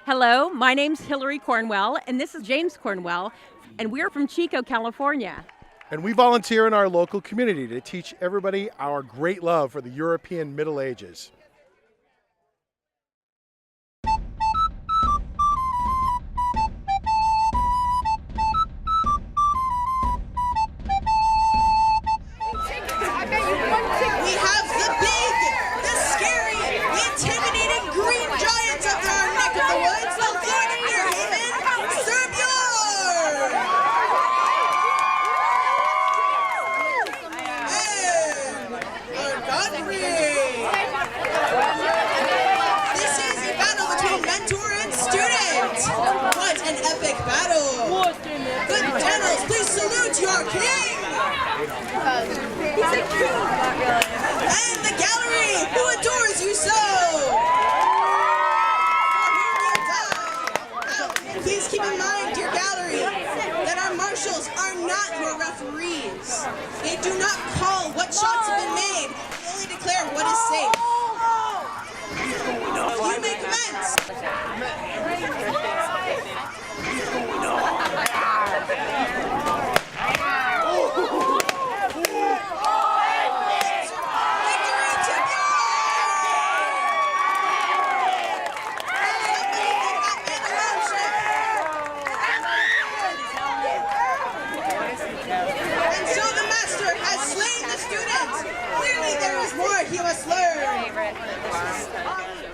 Hello, my name's Hilarie Cornwell, and this is James Cornwell, and we're from Chico, California. And we volunteer in our local community to teach everybody our great love for the European Middle Ages. And the gallery, who adores you so! Please keep in mind, dear gallery, that our marshals are not your referees. They do not call what shots have been made, they only declare what is safe. You may commence!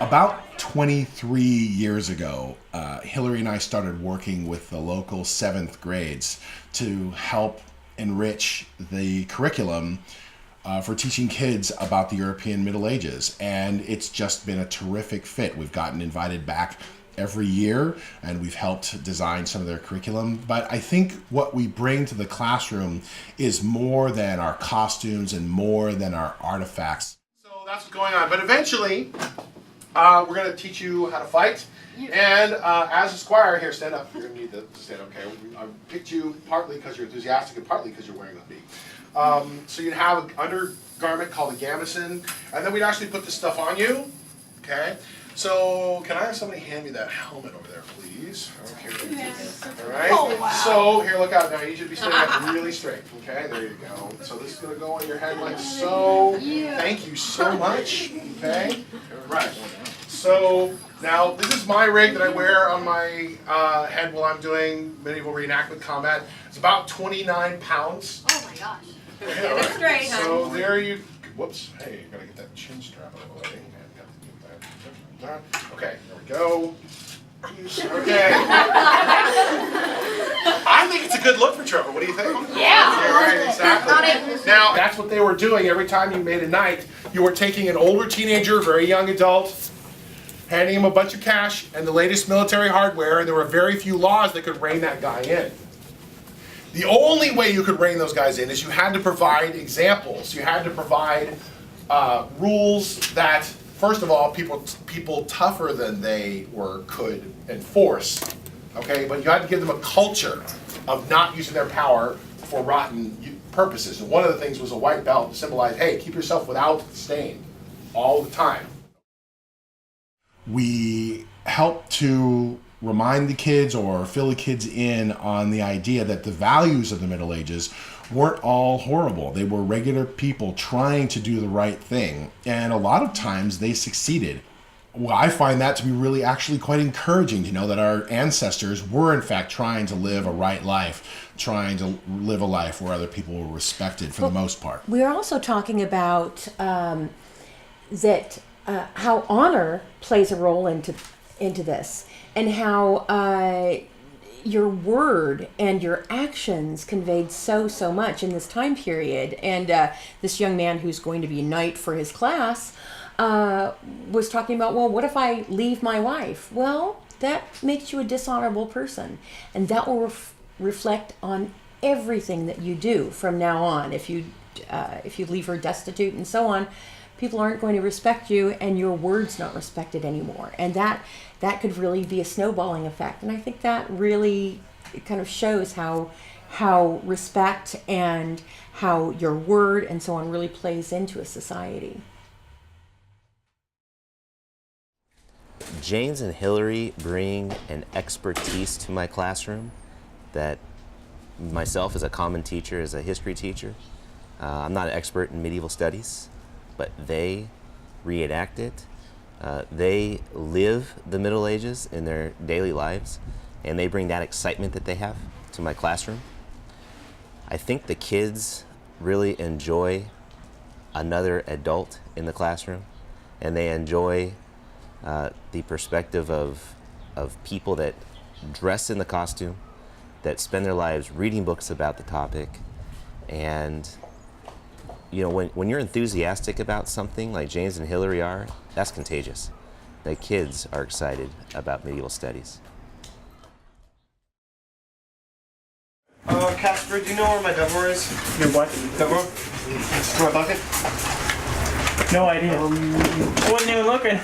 About 23 years ago, Hilarie and I started working with the local 7th grades to help enrich the curriculum for teaching kids about the European Middle Ages. And it's just been a terrific fit. We've gotten invited back every year, and we've helped design some of their curriculum. But I think what we bring to the classroom is more than our costumes and more than our artifacts. So that's what's going on. But eventually, we're going to teach you how to fight. And as a squire, here, stand up. You're going to need to stand, okay? I picked you partly because you're enthusiastic and partly because you're wearing a hoodie. So you'd have an undergarment called a gambeson, and then we'd actually put this stuff on you, okay? So can I have somebody hand me that helmet over there, please? Okay. Yes. All right. Oh, wow. So here, look out now. You should be standing up really straight. Okay. There you go. So this is gonna go on your head like so. Thank you so much. Okay. All right. So now this is my rig that I wear on my head while I'm doing medieval reenactment combat. It's about 29 pounds. Oh my gosh. Yeah, right. Straight, so there you. Whoops. Hey, you gotta get that chin strap out of the way. Okay, there we go. Okay. I think it's a good look for Trevor. What do you think? Yeah. Right, exactly. Now, that's what they were doing every time you made a knight. You were taking an older teenager, very young adult, handing him a bunch of cash and the latest military hardware, and there were very few laws that could rein that guy in. The only way you could rein those guys in is you had to provide examples. You had to provide rules that, first of all, people tougher than they were could enforce, okay? But you had to give them a culture of not using their power for rotten purposes. And one of the things was a white belt to symbolize, hey, keep yourself without stain all the time. We help to remind the kids or fill the kids in on the idea that the values of the Middle Ages weren't all horrible. They were regular people trying to do the right thing, and a lot of times they succeeded. Well, I find that to be really actually quite encouraging to know that our ancestors were in fact trying to live a right life, trying to live a life where other people were respected for the most part. We're also talking about how honor plays a role into this, and how your word and your actions conveyed so much in this time period. And this young man who's going to be a knight for his class was talking about, well, what if I leave my wife? Well, that makes you a dishonorable person, and that will reflect on everything that you do from now on. If you leave her destitute and so on, people aren't going to respect you, and your word's not respected anymore. And that could really be a snowballing effect. And I think that really kind of shows how respect and how your word and so on really plays into a society. James and Hilarie bring an expertise to my classroom that myself as a common teacher, as a history teacher, I'm not an expert in medieval studies, but they reenact it. They live the Middle Ages in their daily lives, and they bring that excitement that they have to my classroom. I think the kids really enjoy another adult in the classroom, and they enjoy the perspective of people that dress in the costume, that spend their lives reading books about the topic. And you know, when you're enthusiastic about something like James and Hilarie are, that's contagious. The kids are excited about medieval studies. Casper, do you know where my Devmore is? Your what? Devmore? My bucket? No idea. I wasn't even looking.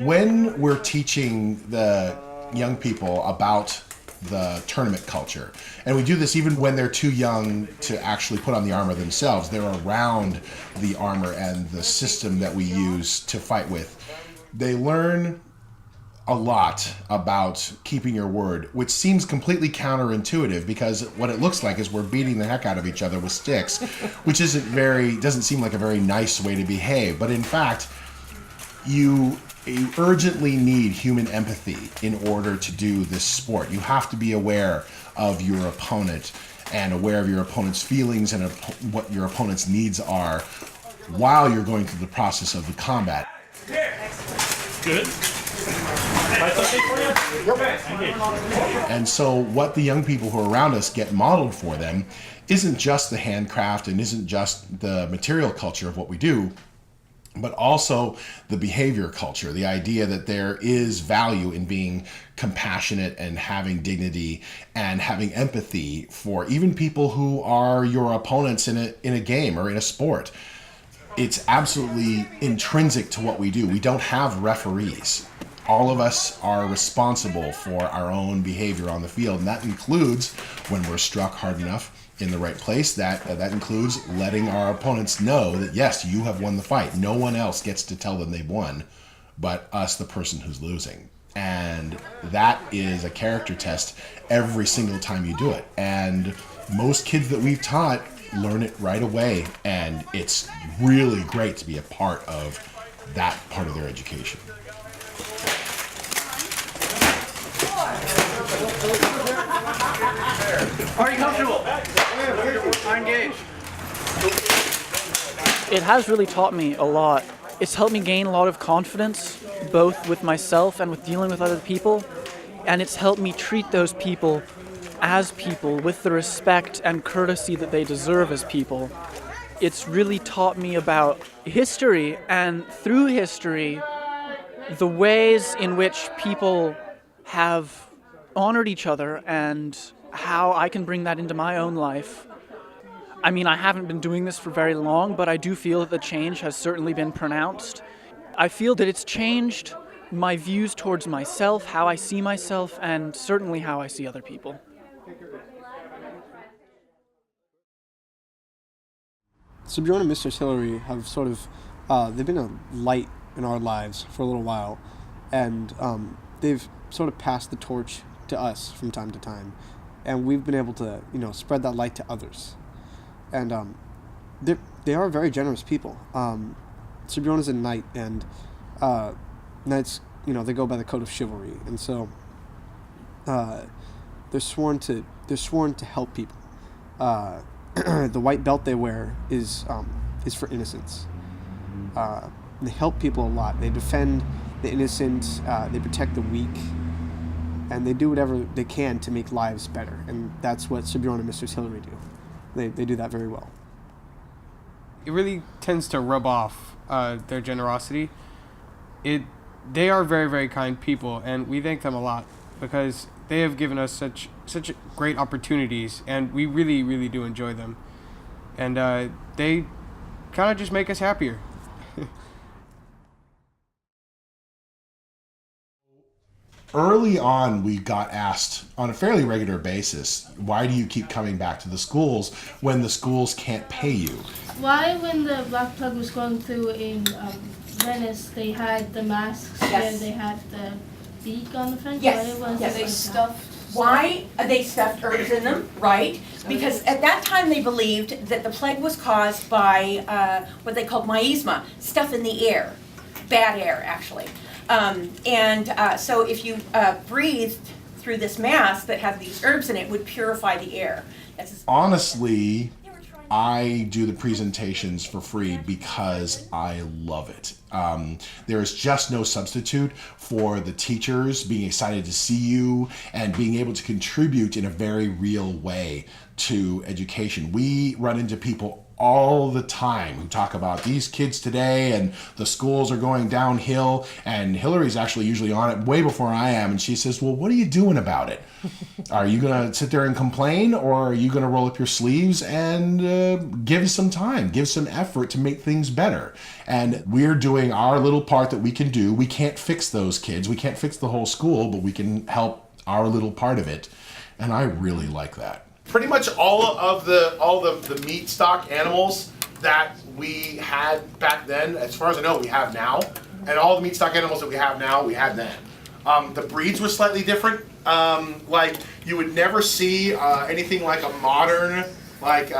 When we're teaching the young people about the tournament culture, and we do this even when they're too young to actually put on the armor themselves, they're around the armor and the system that we use to fight with. They learn a lot about keeping your word, which seems completely counterintuitive because what it looks like is we're beating the heck out of each other with sticks, which doesn't seem like a very nice way to behave. But in fact, you urgently need human empathy in order to do this sport. You have to be aware of your opponent and aware of your opponent's feelings and what your opponent's needs are while you're going through the process of the combat. Good. And so what the young people who are around us get modeled for them isn't just the handcraft and isn't just the material culture of what we do, but also the behavior culture, the idea that there is value in being compassionate and having dignity and having empathy for even people who are your opponents in a game or in a sport. It's absolutely intrinsic to what we do. We don't have referees. All of us are responsible for our own behavior on the field, and that includes when we're struck hard enough in the right place. That includes letting our opponents know that yes, you have won the fight. No one else gets to tell them they've won, but us, the person who's losing. And that is a character test every single time you do it. And most kids that we've taught learn it right away, and it's really great to be a part of that part of their education. Are you comfortable? I'm engaged. It has really taught me a lot. It's helped me gain a lot of confidence, both with myself and with dealing with other people. And it's helped me treat those people as people with the respect and courtesy that they deserve as people. It's really taught me about history, and through history, the ways in which people have honored each other and how I can bring that into my own life. I mean, I haven't been doing this for very long, but I do feel that the change has certainly been pronounced. I feel that it's changed my views towards myself, how I see myself, and certainly how I see other people. So Bjorn and Mistress Hilarie have sort of, they've been a light in our lives for a little while, and they've sort of passed the torch to us from time to time, and we've been able to, spread that light to others. And they are very generous people. Sir Bjorn is a knight, and knights, they go by the code of chivalry, and so they're sworn to help people. The white belt they wear is for innocence. They help people a lot. They defend the innocent. They protect the weak, and they do whatever they can to make lives better. And that's what Sir Bjorn and Mistress Hilarie do. They do that very well. It really tends to rub off their generosity. They are very, very kind people, and we thank them a lot because they have given us such great opportunities, and we really, really do enjoy them. And they kind of just make us happier. Early on, we got asked on a fairly regular basis, why do you keep coming back to the schools when the schools can't pay you? Why, when the Black Plague was going through in Venice, they had the masks Yes. and they had the beak on the front. Yes, Why was yes. it They like stuffed. Why they stuffed herbs in them, right? Because at that time they believed that the plague was caused by what they called miasma, stuff in the air, bad air actually. So if you breathed through this mask that had these herbs in it, would purify the air. Honestly, I do the presentations for free because I love it. There is just no substitute for the teachers being excited to see you and being able to contribute in a very real way to education. We run into people all the time who talk about these kids today and the schools are going downhill, and Hilarie's actually usually on it way before I am, and she says, well, what are you doing about it? Are you gonna sit there and complain, or are you gonna roll up your sleeves and give some time, give some effort to make things better? And we're doing our little part that we can do. We can't fix those kids, we can't fix the whole school, but we can help our little part of it, and I really like that. Pretty much all of the meat stock animals that we had back then, as far as I know, we have now, and all the meat stock animals that we have now, we had then. The breeds were slightly different. Like you would never see anything like a modern, like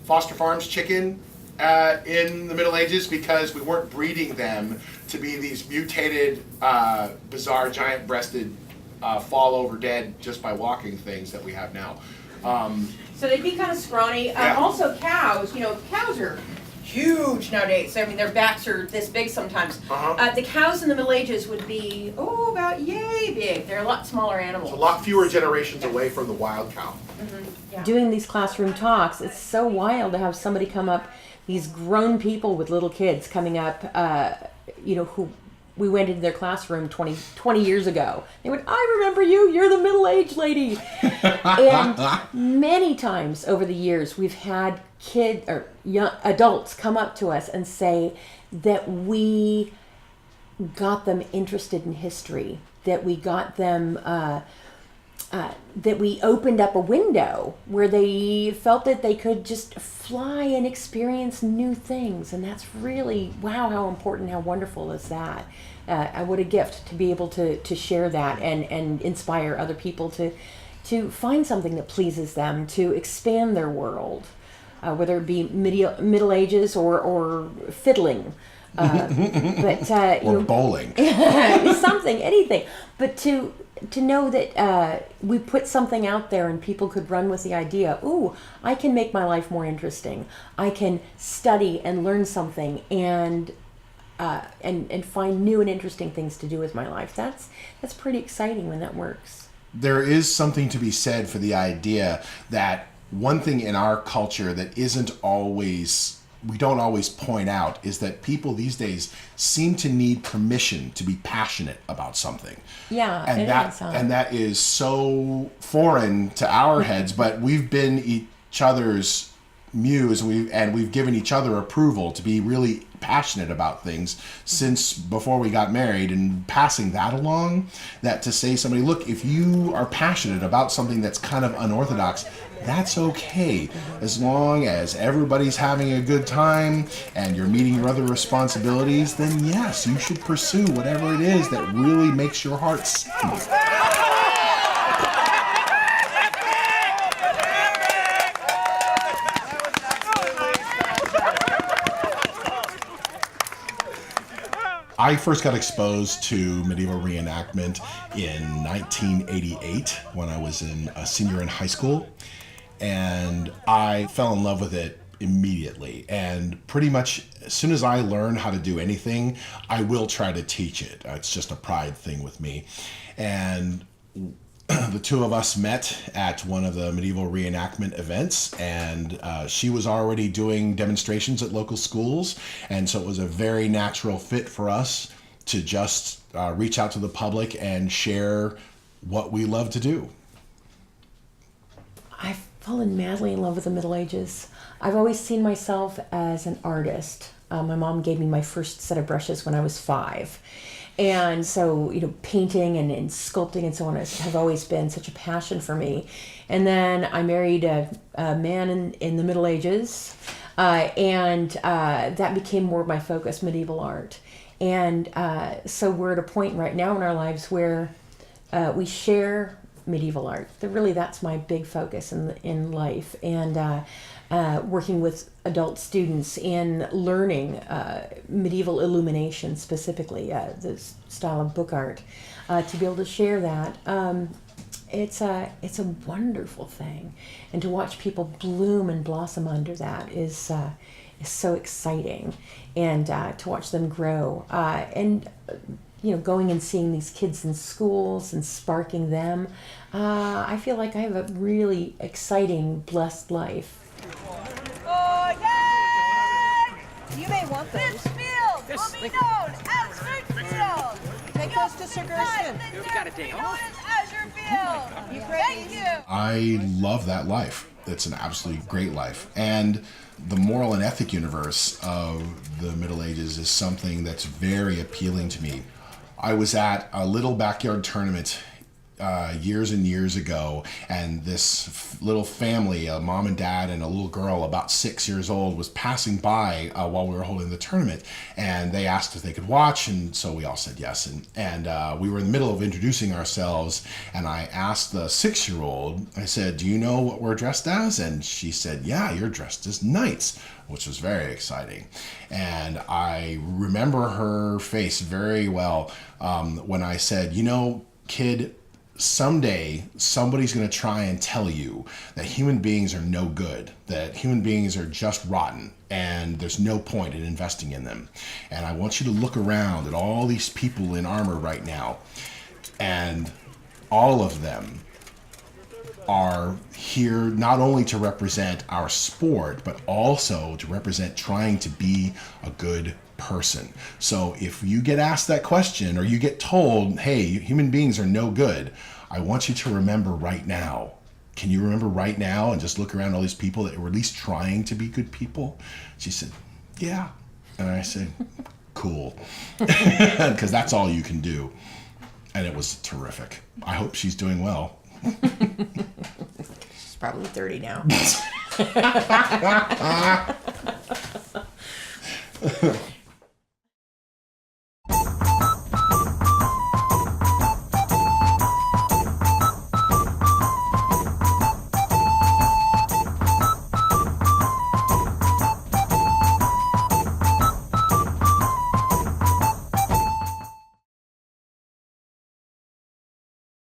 Foster Farms chicken in the Middle Ages, because we weren't breeding them to be these mutated, bizarre, giant-breasted, fall over dead just by walking things that we have now. So they'd be kind of scrawny. Yeah. Also cows, cows are huge nowadays. I mean, their backs are this big sometimes. The cows in the Middle Ages would be, about yay big. They're a lot smaller animals. A lot fewer generations away from the wild cow. Yeah. Doing these classroom talks, it's so wild to have somebody come up, these grown people with little kids coming up, who we went into their classroom 20 years ago. They went, I remember you, you're the middle-aged lady. And many times over the years, we've had young adults come up to us and say that we got them interested in history, that we got them, that we opened up a window where they felt that they could just fly and experience new things. And that's really, wow, how important, how wonderful is that? What a gift to be able to share that and inspire other people to find something that pleases them, to expand their world, whether it be Middle Ages or fiddling. Or bowling. Something, anything. But to know that we put something out there and people could run with the idea, ooh, I can make my life more interesting. I can study and learn something and find new and interesting things to do with my life. That's pretty exciting when that works. There is something to be said for the idea that one thing in our culture that we don't always point out is that people these days seem to need permission to be passionate about something. Yeah, and that is so foreign to our heads, but we've been each other's muse, and we've given each other approval to be really passionate about things since before we got married, and passing that along, that to say somebody, look, if you are passionate about something that's kind of unorthodox, that's okay, as long as everybody's having a good time and you're meeting your other responsibilities, then yes, you should pursue whatever it is that really makes your heart sing. I first got exposed to medieval reenactment in 1988 when I was a senior in high school, and I fell in love with it immediately. And pretty much as soon as I learn how to do anything, I will try to teach it. It's just a pride thing with me. And the two of us met at one of the medieval reenactment events, and she was already doing demonstrations at local schools, and so it was a very natural fit for us to just reach out to the public and share what we love to do. I've fallen madly in love with the Middle Ages. I've always seen myself as an artist. My mom gave me my first set of brushes when I was 5. And so, painting and sculpting and so on have always been such a passion for me. And then I married a man in the Middle Ages, and that became more of my focus, medieval art. And so we're at a point right now in our lives where we share medieval art. Really, that's my big focus in life. And working with adult students in learning medieval illumination, specifically the style of book art, to be able to share that. It's a wonderful thing, and to watch people bloom and blossom under that is so exciting, and to watch them grow, and going and seeing these kids in schools and sparking them. I feel like I have a really exciting, blessed life. Oh, yay! You may want those. This field will be known as Fruit Field. Take those to Sir Gerson. You've got to take off. Azure Field. Thank you. I love that life. It's an absolutely great life. And the moral and ethic universe of the Middle Ages is something that's very appealing to me. I was at a little backyard tournament years and years ago, and this little family, a mom and dad and a little girl about 6 years old, was passing by while we were holding the tournament, and they asked if they could watch, and so we all said yes. And we were in the middle of introducing ourselves, and I asked the 6-year-old, I said, "Do you know what we're dressed as?" And she said, "Yeah, you're dressed as knights," which was very exciting. And I remember her face very well when I said, "Kid, someday somebody's going to try and tell you that human beings are no good, that human beings are just rotten, and there's no point in investing in them. And I want you to look around at all these people in armor right now, and all of them are here not only to represent our sport, but also to represent trying to be a good person. So if you get asked that question, or you get told, hey, human beings are no good, I want you to remember right now. Can you remember right now and just look around all these people that were at least trying to be good people?" She said, "Yeah." And I said, "Cool." Because that's all you can do. And it was terrific. I hope she's doing well. She's probably 30 now.